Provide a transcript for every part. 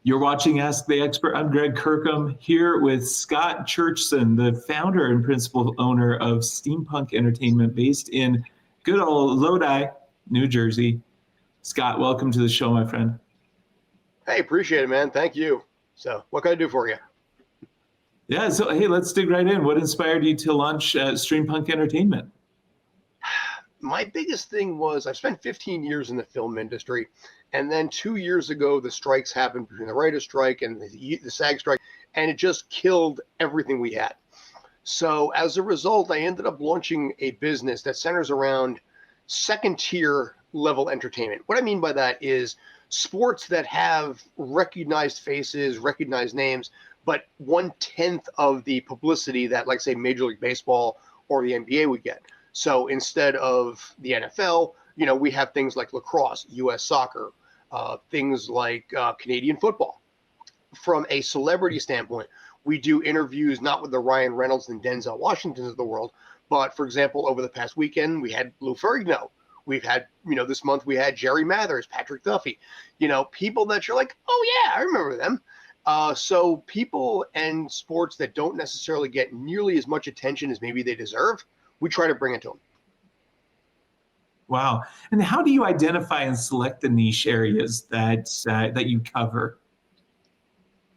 You're watching Ask the Expert. I'm Greg Kirkham here with Scott Churchson, the founder and principal owner of Steampunk Entertainment based in good old Lodi, New Jersey. Scott, welcome to the show, my friend. Hey, appreciate it, man. Thank you. So what can I do for you? Yeah, so hey, let's dig right in. What inspired you to launch Steampunk Entertainment? My biggest thing was I spent 15 years in the film industry, and then 2 years ago, the strikes happened between the writer's strike and the SAG strike, and it just killed everything we had. So as a result, I ended up launching a business that centers around second-tier level entertainment. What I mean by that is sports that have recognized faces, recognized names, but 1/10 of the publicity that, like, say, Major League Baseball or the NBA would get. So instead of the NFL, we have things like lacrosse, U.S. soccer, things like Canadian football. From a celebrity standpoint, we do interviews not with the Ryan Reynolds and Denzel Washingtons of the world, but, for example, over the past weekend, we had Lou Ferrigno. We've had, this month we had Jerry Mathers, Patrick Duffy, people that you're like, oh, yeah, I remember them. So people and sports that don't necessarily get nearly as much attention as maybe they deserve, we try to bring it to them. Wow. And how do you identify and select the niche areas that you cover?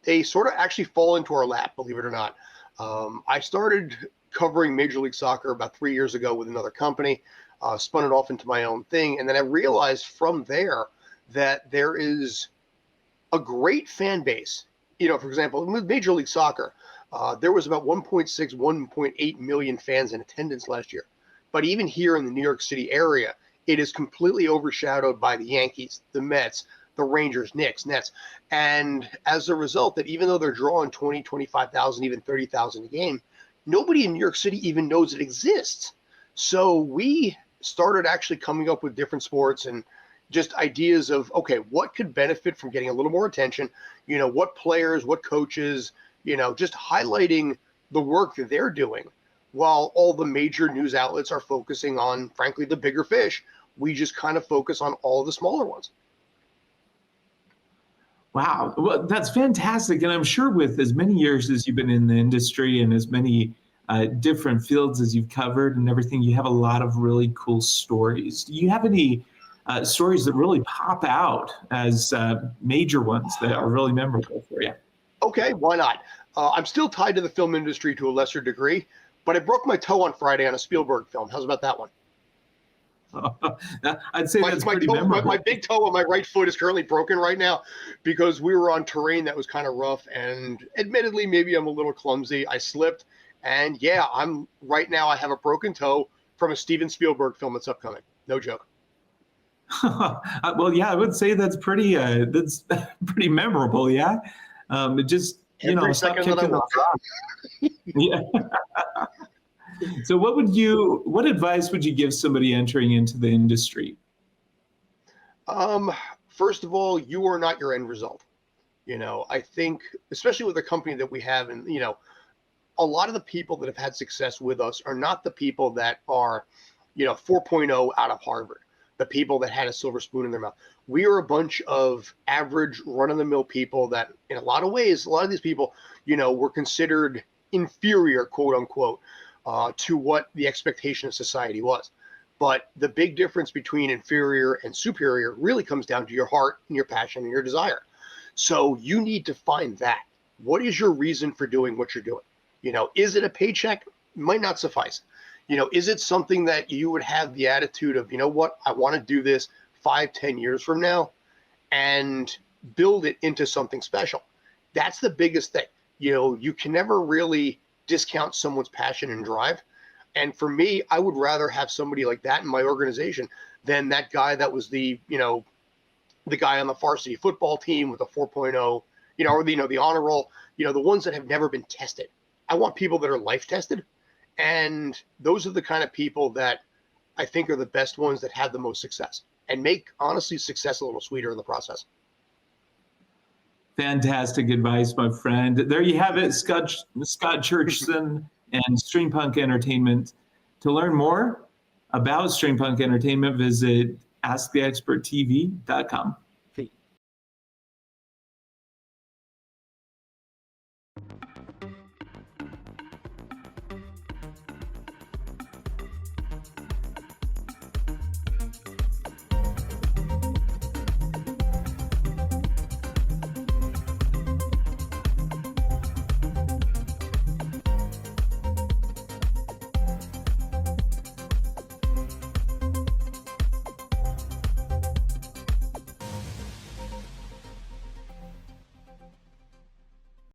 They sort of actually fall into our lap, believe it or not. I started covering Major League Soccer about 3 years ago with another company, spun it off into my own thing. And then I realized from there that there is a great fan base. For example, with Major League Soccer, there was about 1.6, 1.8 million fans in attendance last year. But even here in the New York City area, it is completely overshadowed by the Yankees, the Mets, the Rangers, Knicks, Nets. And as a result, that even though they're drawing 20, 25,000, even 30,000 a game, nobody in New York City even knows it exists. So we started actually coming up with different sports and just ideas of, okay, what could benefit from getting a little more attention? What players, what coaches, just highlighting the work that they're doing while all the major news outlets are focusing on, frankly, the bigger fish. We just kind of focus on all of the smaller ones. Wow. Well, that's fantastic. And I'm sure with as many years as you've been in the industry and as many different fields as you've covered and everything, you have a lot of really cool stories. Do you have any stories that really pop out as major ones that are really memorable for you? Okay, why not? I'm still tied to the film industry to a lesser degree, but I broke my toe on Friday on a Spielberg film. How's about that one? I'd say that's pretty memorable. My big toe on my right foot is currently broken right now because we were on terrain that was kind of rough, and admittedly, maybe I'm a little clumsy. I slipped, and yeah, I have a broken toe from a Steven Spielberg film that's upcoming. No joke. Well, yeah, I would say that's pretty memorable. Yeah, it just stop kicking the drum. Yeah. So, what advice would you give somebody entering into the industry? First of all, you are not your end result. I think, especially with the company that we have, and a lot of the people that have had success with us are not the people that are, 4.0 out of Harvard. The people that had a silver spoon in their mouth. We are a bunch of average run-of-the-mill people that, in a lot of ways, a lot of these people, were considered inferior, quote unquote, to what the expectation of society was. But the big difference between inferior and superior really comes down to your heart and your passion and your desire. So you need to find that. What is your reason for doing what you're doing? Is it a paycheck? Might not suffice. Is it something that you would have the attitude of, what, I want to do this 5-10 years from now and build it into something special? That's the biggest thing. You can never really discount someone's passion and drive. And for me, I would rather have somebody like that in my organization than that guy that was the guy on the varsity football team with a 4.0, or the honor roll, the ones that have never been tested. I want people that are life tested. And those are the kind of people that I think are the best ones that have the most success and make, honestly, success a little sweeter in the process. Fantastic advice, my friend. There you have it, Scott Churchson and Steampunk Entertainment. To learn more about Steampunk Entertainment, visit asktheexperttv.com.